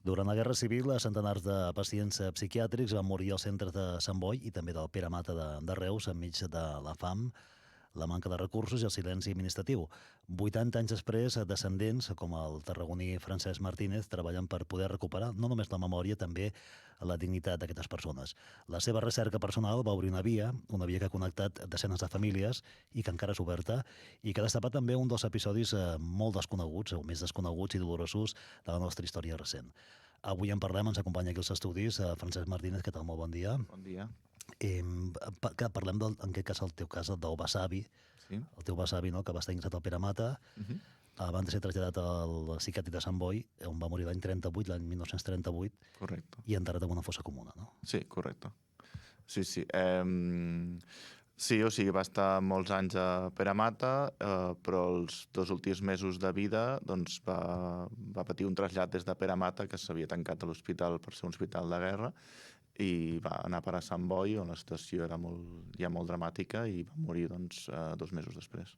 Durant la Guerra Civil, centenars de pacients psiquiàtrics van morir al centre de Sant Boi i també del Pere Mata de Reus enmig de la fam, la manca de recursos i el silenci administratiu. 80 anys després, descendents, com el tarragoní Francesc Martínez, treballen per poder recuperar no només la memòria, també la dignitat d'aquestes persones. La seva recerca personal va obrir una via que ha connectat desenes de famílies i que encara és oberta i que ha destapat també un dels episodis molt desconeguts, o més desconeguts i dolorosos de la nostra història recent. Avui en parlem, ens acompanya aquí als estudis Francesc Martínez. Què tal? Molt bon dia. Bon dia. Parlem, en aquest cas, el teu cas, del besavi, Sí. el teu besavi, no?, que va estar ingressat al Pere Mata, abans de ser traslladat al psiquiàtric de Sant Boi, on va morir l'any 38, l'any 1938, Correcte. i enterrat en una fossa comuna, no? Sí, correcte. Sí. Sí, o sigui, va estar molts anys a Pere Mata, però els 2 últims mesos de vida doncs, va patir un trasllat des de Pere Mata, que s'havia tancat a l'hospital per ser un hospital de guerra, i va anar per a Sant Boi, on la situació era ja molt dramàtica, i va morir doncs, 2 mesos després.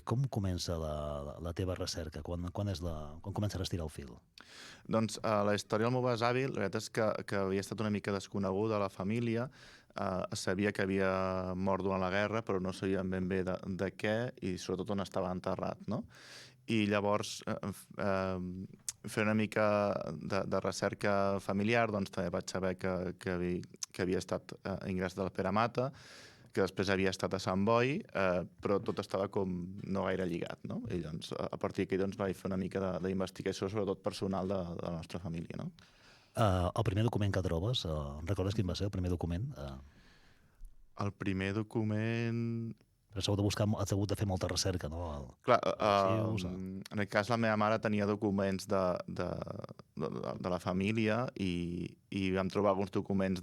Com comença la teva recerca? Quan comences a estirar el fil? Doncs la història del meu besavi, la veritat és que havia estat una mica desconeguda a la família. Es sabia que havia mort durant la guerra, però no sabíem ben bé de què i sobretot on estava enterrat, no? I llavors, fer una mica de recerca familiar, doncs també vaig saber que havia estat ingressat al Pere Mata, que després havia estat a Sant Boi, però tot estava com no gaire lligat, no? I doncs, a partir d'aquí doncs, vaig fer una mica d'investigació, sobretot personal de la nostra família, no? El primer document que trobes, recordes quin va ser el primer document? El primer document... Però has hagut de fer molta recerca, no? Clar, en aquest cas la meva mare tenia documents de la família i vam trobar alguns documents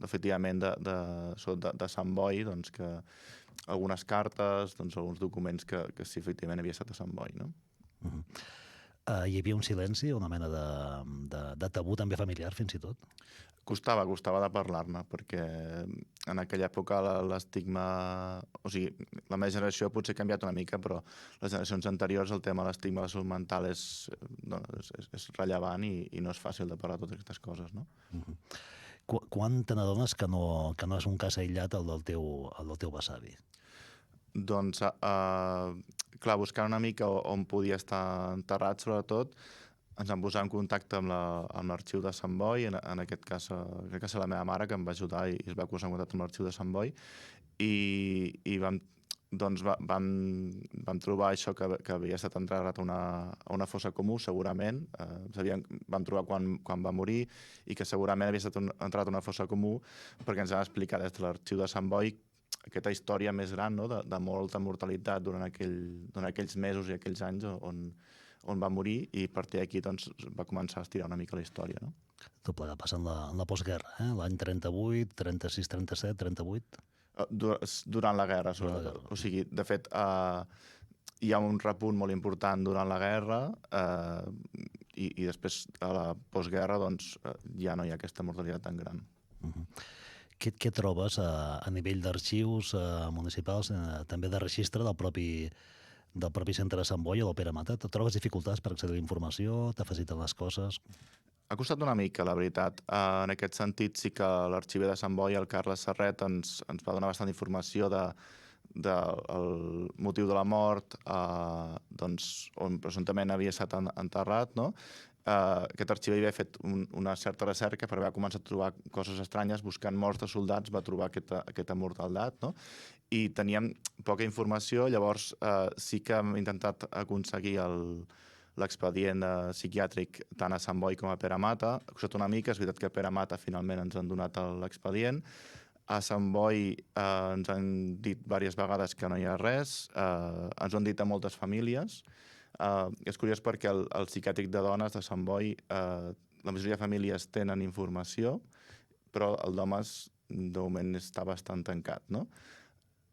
efectivament de Sant Boi, doncs que algunes cartes, doncs alguns documents que sí, efectivament havia estat a Sant Boi, no? Hi havia un silenci, una mena de tabú també familiar, fins i tot? Costava de parlar-ne, perquè en aquella època l'estigma... O sigui, la meva generació potser ha canviat una mica, però les generacions anteriors el tema de l'estigma de la salut mental és rellevant i no és fàcil de parlar de totes aquestes coses, no? Quan te n'adones que no és un cas aïllat el del teu besavi? Doncs, clar, buscant una mica on podia estar enterrat, sobretot, ens vam posar en contacte amb l'arxiu de Sant Boi, en aquest cas, crec que és la meva mare que em va ajudar i es va posar en contacte amb l'arxiu de Sant Boi, i vam trobar això que havia estat enterrat a una fossa comú, segurament. Vam trobar quan va morir i que segurament havia estat enterrat a una fossa comú perquè ens van explicar des de l'arxiu de Sant Boi aquesta història més gran, no?, de molta mortalitat durant aquells mesos i aquells anys on va morir, i a partir d'aquí doncs, va començar a estirar una mica la història, no? Tot plegat passa en la postguerra, l'any 38, 36, 37, 38... Durant la guerra, sobretot. O sigui, de fet, hi ha un repunt molt important durant la guerra i després, a la postguerra, doncs, ja no hi ha aquesta mortalitat tan gran. Què trobes a nivell d'arxius municipals, també de registre del propi centre de Sant Boi o del Pere Mata? Trobes dificultats per accedir a la informació? T'afaciliten les coses? Ha costat una mica, la veritat. En aquest sentit, sí que l'arxiver de Sant Boi, el Carles Serret, ens va donar bastant informació del motiu de la mort, doncs, on presumptament havia estat enterrat, no? Aquest arxiver havia fet una certa recerca, però va començar a trobar coses estranyes, buscant morts de soldats va trobar aquesta mortaldat, no? I teníem poca informació, llavors sí que hem intentat aconseguir l'expedient psiquiàtric tant a Sant Boi com a Pere Mata. Ha costat una mica, és veritat que a Pere Mata finalment ens han donat l'expedient. A Sant Boi ens han dit diverses vegades que no hi ha res, ens ho han dit a moltes famílies. És curiós perquè el psiquiàtric de dones de Sant Boi, la majoria de famílies tenen informació, però el d'homes de moment està bastant tancat, no?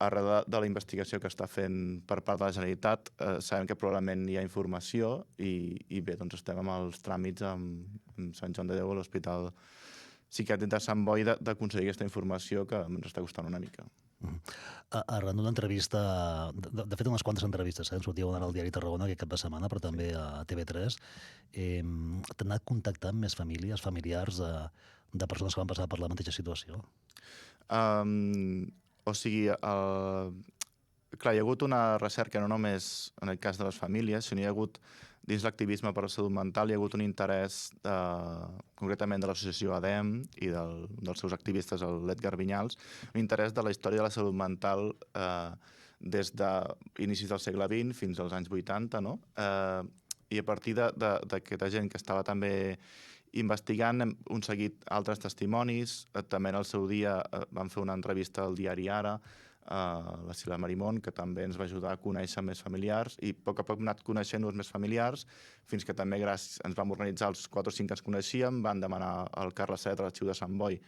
Arrel de la investigació que està fent per part de la Generalitat, sabem que probablement hi ha informació i bé, doncs estem amb els tràmits amb Sant Joan de Déu a l'Hospital psiquiàtric de Sant Boi d'aconseguir aquesta informació que ens està costant una mica. Arran d'una entrevista, de fet unes quantes entrevistes, ens sortia una al diari Tarragona aquest cap de setmana, però també a TV3, t'han anat contactant més famílies, familiars de persones que van passar per la mateixa situació? O sigui, clar, hi ha hagut una recerca no només en el cas de les famílies, sinó hi ha hagut dins l'activisme per la salut mental hi ha hagut un interès concretament de l'associació ADEM i dels seus activistes, l'Edgar Vinyals, un interès de la història de la salut mental des d'inicis del segle XX fins als anys 80, no? I a partir d'aquesta gent que estava també investigant un seguit altres testimonis, també en el seu dia vam fer una entrevista al diari Ara, la Sila Marimón, que també ens va ajudar a conèixer més familiars, i a poc hem anat coneixent-nos més familiars, fins que també ens vam organitzar els 4 o 5 que ens coneixíem, van demanar al Carles Serret, a l'Arxiu de Sant Boi,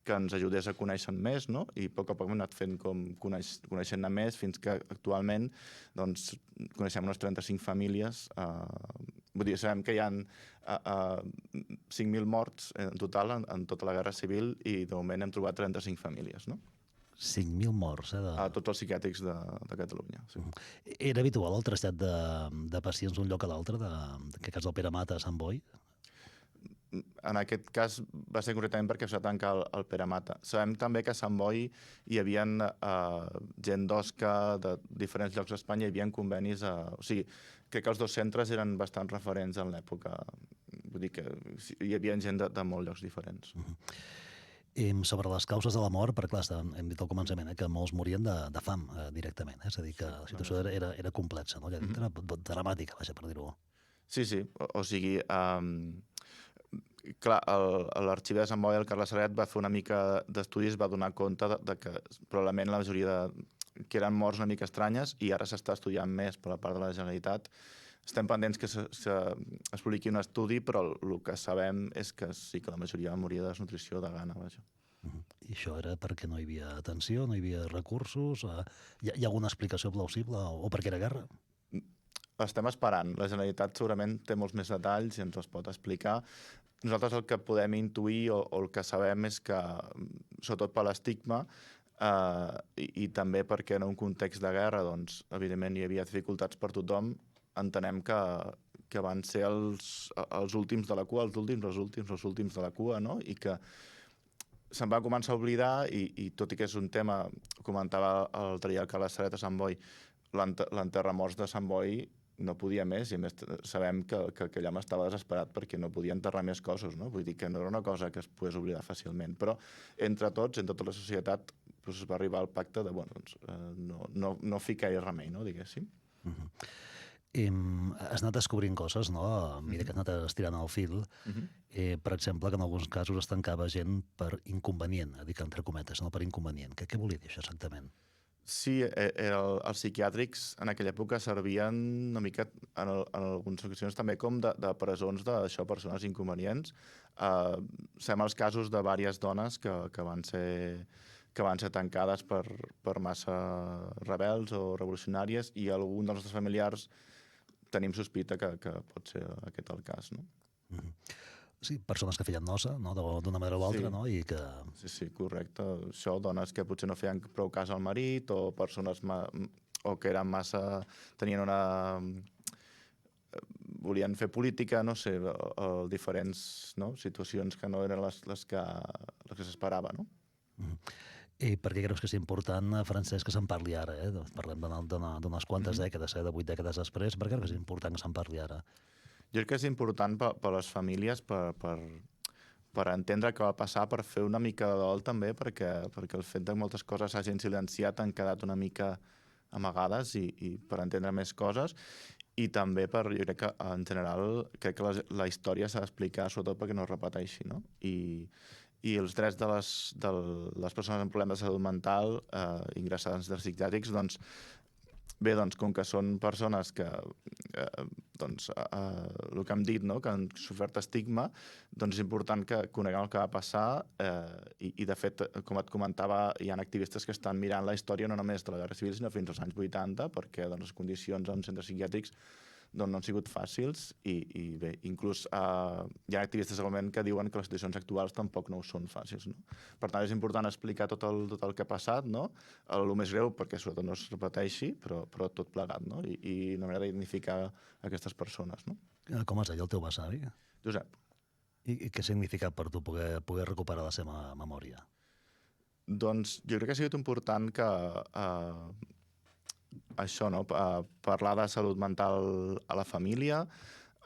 que ens ajudés a conèixer més, no? I a poc hem anat fent com coneixent-ne més, fins que actualment doncs, coneixem unes 35 famílies. Vull dir, sabem que hi ha 5.000 morts en total en tota la Guerra Civil i de moment hem trobat 35 famílies, no? 5.000 morts, A tots els psiquiàtrics de Catalunya. Sí. Era habitual el trasllat de pacients d'un lloc a l'altre, en aquest cas del Pere Mata a Sant Boi? En aquest cas va ser concretament perquè s'ha tancat el Pere Mata. Sabem també que a Sant Boi hi havia gent d'Osca, de diferents llocs d'Espanya, hi havia convenis. O sigui, crec que els 2 centres eren bastant referents en l'època. Vull dir que hi havia gent de molts llocs diferents. Sobre les causes de la mort, perquè clar, hem dit al començament que molts morien de fam directament, és a dir, que la situació era complexa, no? Era dramàtica, vaja, per dir-ho. Sí, o sigui, clar, l'Arxiver de Sant Boi, el Carles Serret, va fer una mica d'estudis, va donar compte de que probablement la majoria que eren morts una mica estranyes, i ara s'està estudiant més per la part de la Generalitat. Estem pendents que es publiqui un estudi, però el que sabem és que sí que la majoria moria de desnutrició de gana, vaja. I això era perquè no hi havia atenció, no hi havia recursos? Hi ha alguna explicació plausible o perquè era guerra? Estem esperant. La Generalitat segurament té molts més detalls i ens els pot explicar. Nosaltres el que podem intuir o el que sabem és que, sobretot per l'estigma, i també perquè en un context de guerra, doncs, evidentment hi havia dificultats per tothom, entenem que van ser els últims de la cua, els últims de la cua, no? I que se'n va començar a oblidar i tot i que és un tema, comentava l'altre dia el Carles Serret a Sant Boi, l'enterramorts de Sant Boi no podia més, i a més sabem que aquell home estava desesperat perquè no podia enterrar més cossos, no? Vull dir que no era una cosa que es pogués oblidar fàcilment, però entre tots, en tota la societat, doncs es va arribar al pacte de, bueno, doncs, no ficar-hi remei, no? Diguéssim. Has anat descobrint coses, no? A mesura que has anat estirant el fil. Per exemple, que en alguns casos es tancava gent per inconvenient, dic entre cometes, no per inconvenient. Què volia dir això exactament? Sí, els psiquiàtrics en aquella època servien una mica, en algunes ocasions també, com de presons d'això, persones inconvenients. Sabem els casos de diverses dones que van ser tancades per massa rebels o revolucionàries, i algun dels nostres familiars tenim sospita que pot ser aquest el cas, no? Sí, persones que feien nosa, no? D'una manera o altra, no? I que... Sí, correcte. Això, dones que potser no feien prou cas al marit, o persones o que eren massa... tenien volien fer política, no sé, diferents situacions que no eren les que s'esperava, no? I per què creus que és important, Francesc, que se'n parli ara? Parlem d'unes quantes dècades, de 8 dècades després. Per què creus que és important que se'n parli ara? Jo crec que és important per les famílies, per entendre què va passar, per fer una mica de dol també, perquè el fet que moltes coses s'hagin silenciat han quedat una mica amagades, i per entendre més coses, i també jo crec que en general crec que la història s'ha d'explicar sobretot perquè no es repeteixi, no? I els drets de les persones amb problemes de salut mental ingressades en psiquiàtrics, doncs, bé, doncs, com que són persones que, el que hem dit, no?, que han sofert estigma, doncs és important que coneguem el que va passar, i de fet, com et comentava, hi ha activistes que estan mirant la història no només de la Guerra Civil, sinó fins als anys 80, perquè doncs, les condicions en centres psiquiàtrics doncs no han sigut fàcils i bé, inclús hi ha activistes igualment que diuen que les situacions actuals tampoc no ho són fàcils, no? Per tant, és important explicar tot el que ha passat, no? El més greu perquè sobretot no es repeteixi, però tot plegat, no? I una manera d'identificar aquestes persones, no? Com es deia el teu besavi? Josep. I què ha significat per tu poder recuperar la seva memòria? Doncs jo crec que ha sigut important que això, no? Parlar de salut mental a la família,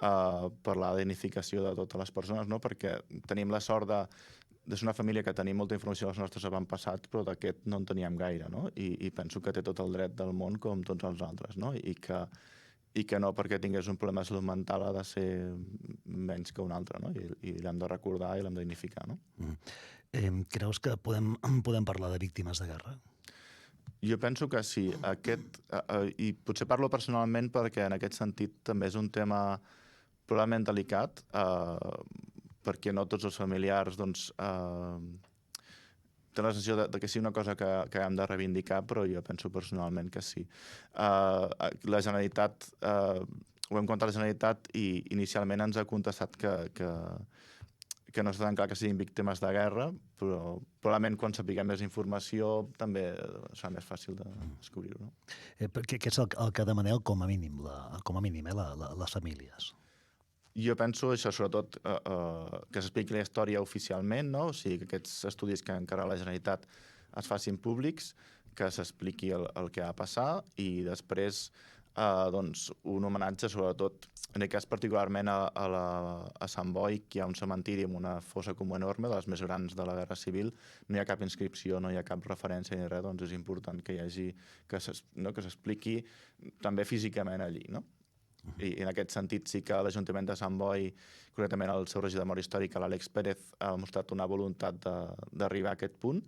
parlar d'unificació de totes les persones, no? Perquè tenim la sort de ser una família que tenim molta informació dels nostres avantpassats, però d'aquest no en teníem gaire, no? I penso que té tot el dret del món com tots els altres, no? I que no perquè tingués un problema de salut mental ha de ser menys que un altre, no? I l'hem de recordar i l'hem d'unificar, no? Creus que podem parlar de víctimes de guerra? Jo penso que sí. I potser parlo personalment perquè en aquest sentit també és un tema probablement delicat, perquè no tots els familiars doncs, tenen la sensació de que sigui una cosa que hem de reivindicar, però jo penso personalment que sí. La Generalitat, ho hem contat a la Generalitat i inicialment ens ha contestat que no està tan clar que siguin víctimes de guerra, però probablement quan sapiguem més informació també serà més fàcil de descobrir-ho. No? Què és el que demaneu com a mínim les famílies? Jo penso això, sobretot, que s'expliqui la història oficialment, no? O sigui, que aquests estudis que encara la Generalitat es facin públics, que s'expliqui el que ha de passar i després doncs, un homenatge, sobretot, en aquest cas particularment a Sant Boi, que hi ha un cementiri amb una fossa comú enorme, de les més grans de la Guerra Civil, no hi ha cap inscripció, no hi ha cap referència ni res, doncs és important que hi hagi, que s'expliqui també físicament allí, no? I en aquest sentit sí que l'Ajuntament de Sant Boi, concretament el seu regidor de memòria històrica, l'Àlex Pérez, ha mostrat una voluntat d'arribar a aquest punt.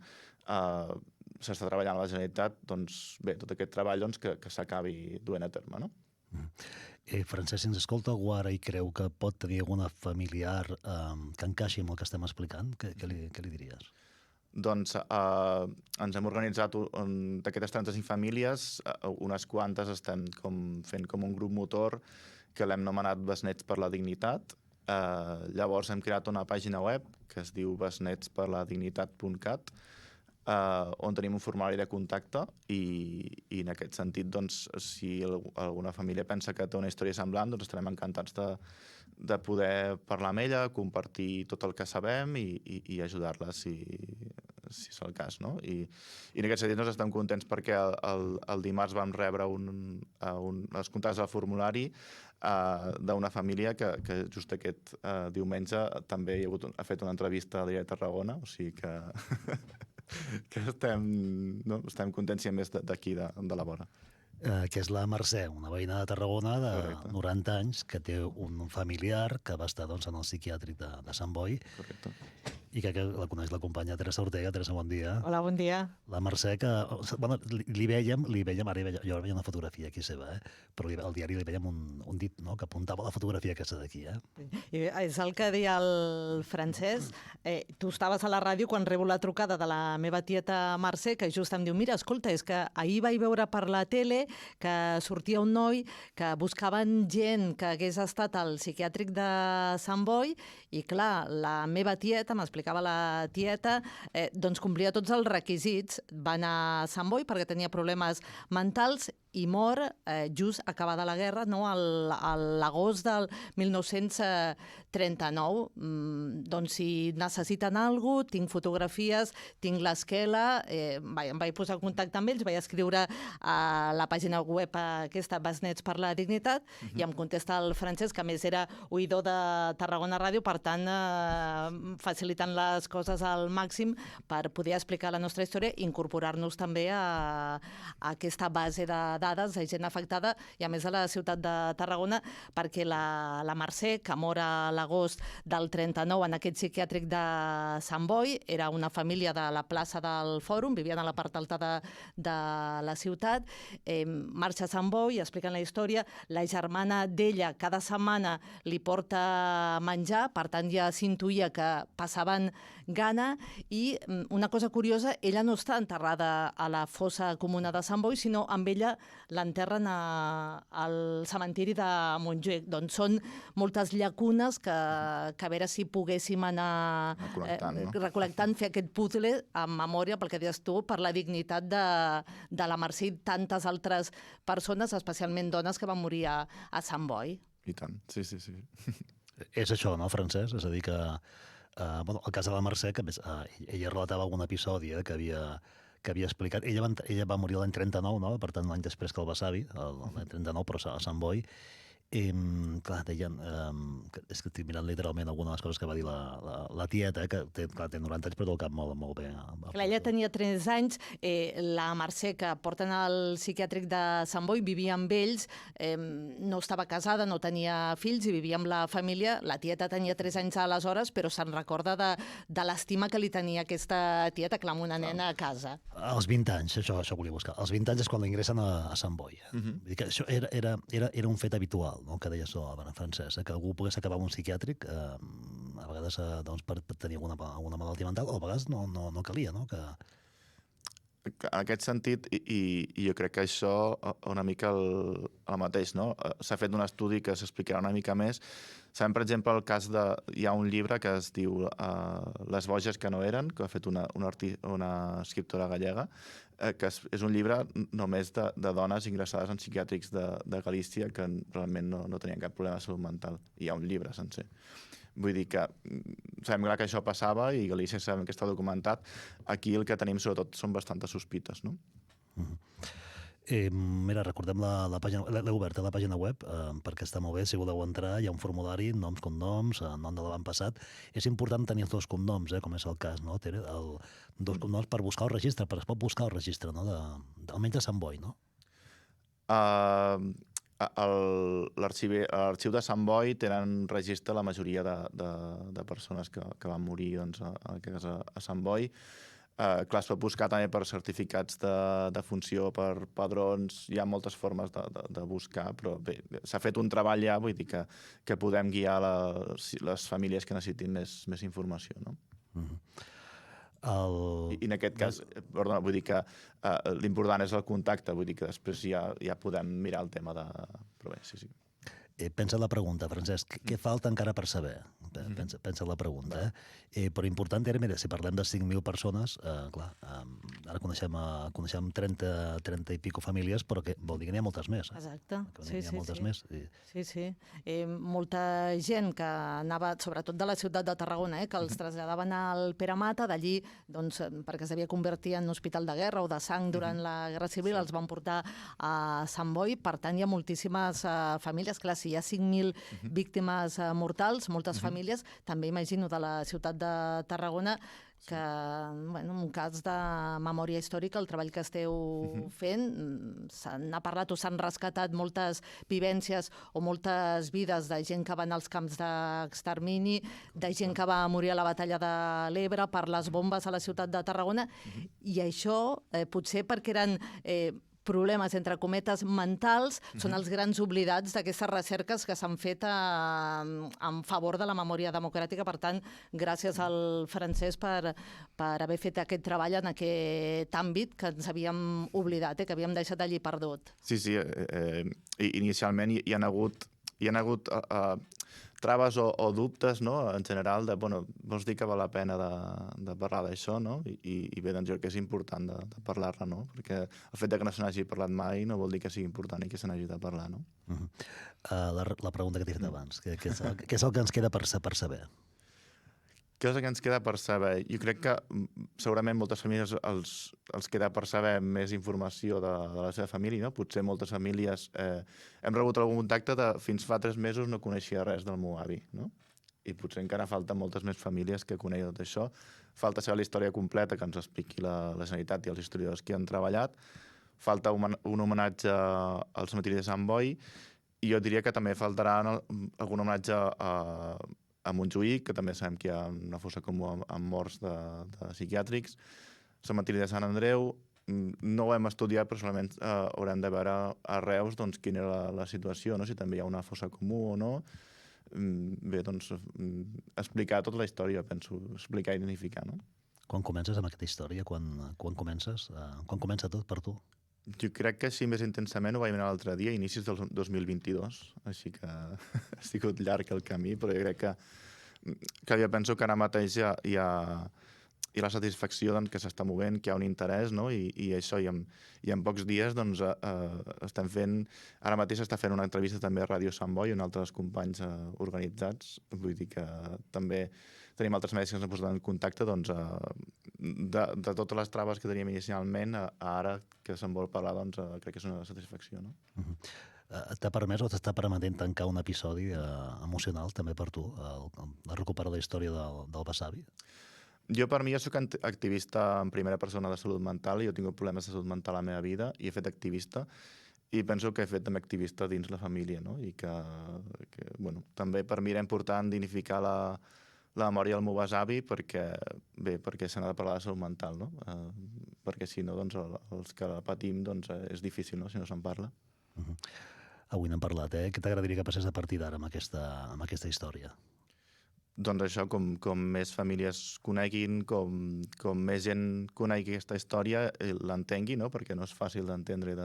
S'està treballant a la Generalitat, doncs bé, tot aquest treball doncs, que s'acabi duent a terme, no? Francesc, si ens escolta algú ara i creu que pot tenir alguna familiar que encaixi amb el que estem explicant, què li diries? Doncs ens hem organitzat d'aquestes 35 famílies, unes quantes estem fent com un grup motor que l'hem anomenat Besnets per la Dignitat. Llavors hem creat una pàgina web que es diu besnetsperladignitat.cat, on tenim un formulari de contacte i en aquest sentit, doncs, si alguna família pensa que té una història semblant, doncs estarem encantats de poder parlar amb ella, compartir tot el que sabem i ajudar-la si és el cas, no? I en aquest sentit estem contents perquè el dimarts vam rebre els contactes del formulari d'una família que just aquest diumenge també ha fet una entrevista a Diari de Tarragona, o sigui que estem contents i a més d'aquí, de la vora. Que és la Mercè, una veïna de Tarragona de 90 anys que té un familiar que va estar en el psiquiàtric de Sant Boi. Correcte. I que la coneix la companya Teresa Ortega. Teresa, bon dia. Hola, bon dia. La Mercè, que bueno, li veiem, ara jo veia una fotografia aquí seva, però al diari li veiem un dit, no?, que apuntava la fotografia aquesta d'aquí. I és el que deia el Francesc. Tu estaves a la ràdio quan rebo la trucada de la meva tieta Mercè, que just em diu, mira, escolta, és que ahir vaig veure per la tele que sortia un noi que buscaven gent que hagués estat al psiquiàtric de Sant Boi i, clar, la meva tieta, m'explicava la tieta, doncs complia tots els requisits. Va anar a Sant Boi perquè tenia problemes mentals i mor just acabada la guerra, no? A l'agost del 1939. Doncs si necessiten alguna cosa, tinc fotografies, tinc l'esquela, em vaig posar en contacte amb ells, vaig escriure a la pàgina web aquesta, Besnets per la Dignitat, i em contesta el Francesc, que a més era oïdor de Tarragona Ràdio, per tant, facilitant les coses al màxim per poder explicar la nostra història i incorporar-nos també a aquesta base de dades de gent afectada i a més a la ciutat de Tarragona, perquè la Mercè, que mor a l'agost del 39 en aquest psiquiàtric de Sant Boi, era una família de la plaça del Fòrum, vivien a la part alta de la ciutat, marxa a Sant Boi, expliquen la història, la germana d'ella cada setmana li porta menjar, per tant ja s'intuïa que passaven tenien gana, i una cosa curiosa, ella no està enterrada a la fossa comuna de Sant Boi, sinó amb ella l'enterren al cementiri de Montjuïc. Doncs són moltes llacunes que a veure si poguéssim anar recol·lectant, fer aquest puzzle en memòria, pel que deies tu, per la dignitat de la Mercè i tantes altres persones, especialment dones, que van morir a Sant Boi. I tant, sí. És això, no, Francesc? És a dir que el cas de la Mercè, que ella relatava algun episodi que havia explicat. Ella va morir l'any 39, no? Per tant, l'any després que el besavi, l'any 39, però a Sant Boi. Clar, deien, és que estic mirant literalment alguna de les coses que va dir la tieta, que té 90 anys, però té el cap molt bé. Clar, ella tenia 3 anys, la Mercè, que porten al psiquiàtric de Sant Boi, vivia amb ells, no estava casada, no tenia fills i vivia amb la família. La tieta tenia 3 anys aleshores, però se'n recorda de l'estima que li tenia aquesta tieta, clar, amb una nena a casa. Als 20 anys, això volia buscar. Als 20 anys és quan l'ingressen a Sant Boi. Vull dir que això era un fet habitual, no? Que deia això, Francesc, que algú pogués acabar en un psiquiàtric, a vegades per tenir alguna malaltia mental, o a vegades no calia, no? En aquest sentit, i jo crec que això una mica el mateix, no? S'ha fet un estudi que s'explicarà una mica més. Sabem, per exemple, el cas de... Hi ha un llibre que es diu Les boges que no eren, que ha fet una escriptora gallega, que és un llibre només de dones ingressades en psiquiàtrics de Galícia que realment no tenien cap problema de salut mental. Hi ha un llibre sencer. Vull dir que sabem que això passava i Galícia sabem que està documentat. Aquí el que tenim sobretot són bastantes sospites, no? Mira, recordem la pàgina, l'he oberta la pàgina web perquè està molt bé, si voleu entrar hi ha un formulari, noms, cognoms, nom de l'avantpassat. És important tenir els 2 cognoms, com és el cas, no, Tere? 2 cognoms per buscar el registre, perquè es pot buscar el registre, no? Almenys de Sant Boi, no? L'arxiu de Sant Boi tenen registre la majoria de persones que van morir a Sant Boi. Clar, es pot buscar també per certificats de funció, per padrons, hi ha moltes formes de buscar, però bé, s'ha fet un treball ja, vull dir que podem guiar les famílies que necessitin més informació, no? I en aquest cas, perdona, vull dir que l'important és el contacte, vull dir que després ja podem mirar el tema de... Però bé, sí. Pensa la pregunta, Francesc, què falta encara per saber? Pensa la pregunta, però important era, mira, si parlem de 5.000 persones, clar, ara coneixem 30 i pico famílies, però que vol dir que n'hi ha moltes més. Exacte, sí. N'hi ha moltes més. Sí. Molta gent que anava, sobretot de la ciutat de Tarragona, que els traslladaven al Pere Mata, d'allí, doncs, perquè s'havia convertit en hospital de guerra o de sang durant la Guerra Civil, els van portar a Sant Boi. Per tant, hi ha moltíssimes famílies. Clar, si hi ha 5.000 víctimes mortals, moltes famílies, també imagino de la ciutat de Tarragona, que, en un cas de memòria històrica, el treball que esteu fent, s'ha parlat o s'han rescatat moltes vivències o moltes vides de gent que van als camps d'extermini, de gent que va morir a la batalla de l'Ebre per les bombes a la ciutat de Tarragona, i això, potser perquè eren problemes, entre cometes, mentals, són els grans oblidats d'aquestes recerques que s'han fet en favor de la memòria democràtica. Per tant, gràcies al Francesc per haver fet aquest treball en aquest àmbit que ens havíem oblidat, que havíem deixat allí perdut. Sí, inicialment hi ha hagut traves o dubtes, no?, en general, vols dir que val la pena de parlar d'això, no? I bé, doncs jo crec que és important de parlar-ne, no? Perquè el fet que no se n'hagi parlat mai no vol dir que sigui important i que se n'hagi de parlar, no? La pregunta que t'he fet abans, què és el que ens queda per saber? Què és el que ens queda per saber? Jo crec que segurament moltes famílies els queda per saber més informació de la seva família, no? Potser moltes famílies hem rebut algun contacte de fins fa 3 mesos no coneixia res del meu avi, no? I potser encara falten moltes més famílies que coneguin tot això. Falta saber la història completa que ens expliqui la Generalitat i els historiadors que hi han treballat. Falta un homenatge als martiris de Sant Boi i jo diria que també faltarà algun homenatge a Montjuïc, que també sabem que hi ha una fossa comú amb morts de psiquiàtrics, cementiri de Sant Andreu, no ho hem estudiat, però solament haurem de veure a Reus quina era la situació, no? Si també hi ha una fossa comú o no. bé, doncs, explicar tota la història, penso, explicar i identificar, no? Quan comences amb aquesta història? Quan comences? Quan comença tot per tu? Jo crec que així més intensament ho vaig mirar l'altre dia, inicis del 2022, així que ha sigut llarg el camí, però jo crec que ja penso que ara mateix hi ha la satisfacció doncs, que s'està movent, que hi ha un interès, no? I això, i en pocs dies doncs, estem fent... Ara mateix s'està fent una entrevista també a Ràdio Sant Boi, on altres companys organitzats, vull dir que també tenim altres medis que ens han posat en contacte, doncs, de totes les traves que teníem inicialment, ara que se'n vol parlar, doncs, crec que és una satisfacció, no? T'ha permès o t'està permetent tancar un episodi emocional també per tu, el recuperar la història del Besavi? Jo, per mi, soc activista en primera persona de salut mental i jo he tingut problemes de salut mental a la meva vida i he fet activista i penso que he fet també activista dins la família, no? I que bueno, també per mi era important dignificar la memòria del meu besavi perquè se n'ha de parlar de salut mental, no? Perquè si no, doncs, els que la patim, doncs, és difícil, no?, si no se'n parla. Avui n'hem parlat, Què t'agradaria que passés a partir d'ara amb aquesta història? Doncs això, com més famílies coneguin, com més gent conegui aquesta història, l'entengui, no?, perquè no és fàcil d'entendre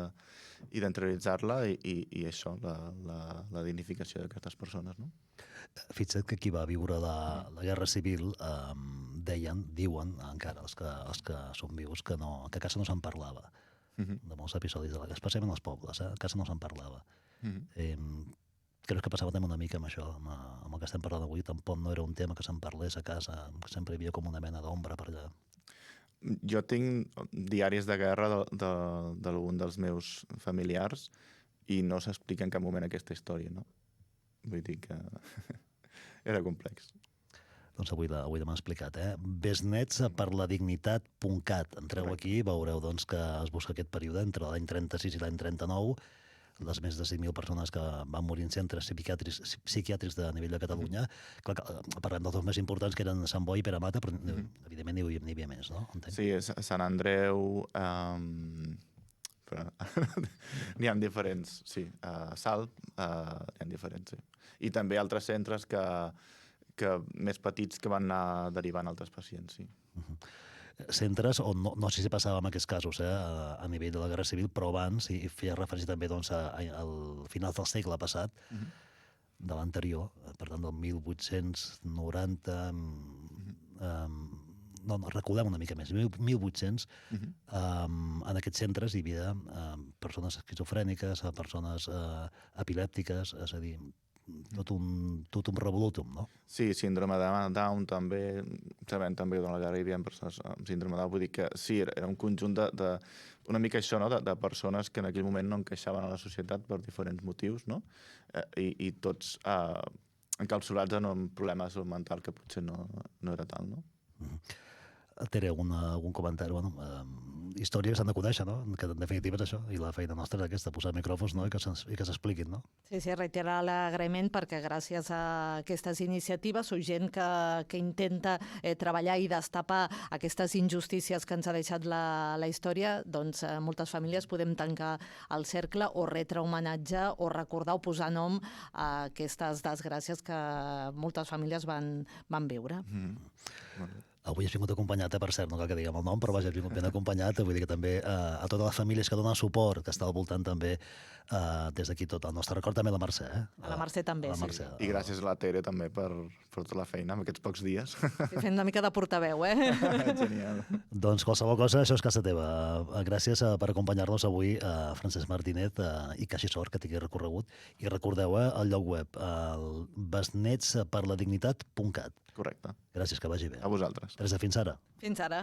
i d'interioritzar-la i això, la dignificació d'aquestes persones, no? Fixa't que qui va viure la Guerra Civil diuen encara els que són vius que a casa no se'n parlava de molts episodis, especialment als pobles, a casa no se'n parlava. Crec que passava també una mica amb això, amb el que estem parlant avui. Tampoc no era un tema que se'n parlés a casa, que sempre hi havia com una mena d'ombra per allà. Jo tinc diaris de guerra d'algun dels meus familiars i no s'explica en cap moment aquesta història, no? Vull dir que era complex. Doncs avui l'hem explicat, besnetsperladignitat.cat. Entreu aquí i veureu doncs, que es busca aquest període entre l'any 36 i l'any 39, les més de 5.000 persones que van morir en centres psiquiàtrics de nivell de Catalunya. Clar, parlem dels dos més importants, que eren Sant Boi i Peramata, però evidentment n'hi havia més, no? Sí, Sant Andreu... n'hi ha diferents, sí. Salt, n'hi ha diferents, sí. I també altres centres que més petits que van anar derivant altres pacients, sí. Centres on no sé si passava en aquests casos a nivell de la Guerra Civil, però abans, i feia referència també doncs, al final del segle passat, de l'anterior, per tant del 1890, recordem una mica més, 1800, en aquests centres hi havia persones esquizofrèniques, persones epilèptiques, és a dir, tot un revolutum, no? Sí, síndrome de Down també, sabem també que durant la guerra hi havia persones amb síndrome de Down, vull dir que sí, era un conjunt una mica això, no?, de persones que en aquell moment no encaixaven a la societat per diferents motius, no? I tots encapsulats en un problema de salut mental que potser no era tal, no? Tere, algun comentari? Històries que s'han de conèixer, no? Que en definitiva és això, i la feina nostra és aquesta, posar micròfons, no?, i que s'expliquin, no? Sí, reiterar l'agraïment perquè gràcies a aquestes iniciatives o gent que intenta treballar i destapar aquestes injustícies que ens ha deixat la història, doncs moltes famílies podem tancar el cercle o retre homenatge o recordar o posar nom a aquestes desgràcies que moltes famílies van viure. Avui has vingut acompanyat, per cert, no cal que diguem el nom, però vaja, has vingut ben acompanyat, vull dir que també a totes les famílies que donen suport, que està al voltant també, des d'aquí tot el nostre record, també a la Mercè. A la Mercè també, sí. I gràcies a la Tere també per tota la feina en aquests pocs dies. Sí, fent una mica de portaveu, Genial. Doncs qualsevol cosa, això és casa teva. Gràcies per acompanyar-nos avui, Francesc Martínez i Caixi Sort, que tingui recorregut. I recordeu, el lloc web, besnetsperladignitat.cat. Correcte. Gràcies, que vagi bé. A vosaltres. Teresa, fins ara. Fins ara.